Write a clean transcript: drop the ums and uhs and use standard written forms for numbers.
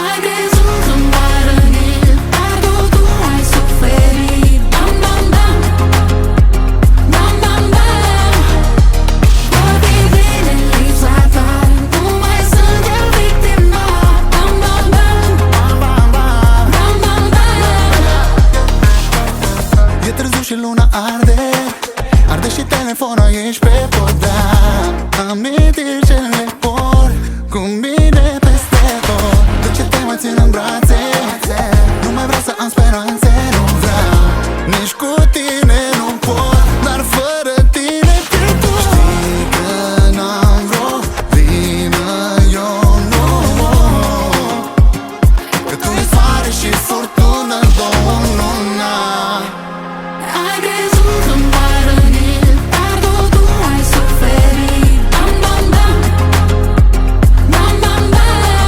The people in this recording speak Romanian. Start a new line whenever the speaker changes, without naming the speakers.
Ai crezut că-mi va răni, dar totul ai suferit. Bam, bam, bam, bam, bam, bam. Poate bine în lipsa ta, nu mai sunt eu victima. Bam, bam, bam, bam, bam, bam, bam.
E târziu și luna arde, arde și telefonul aici pe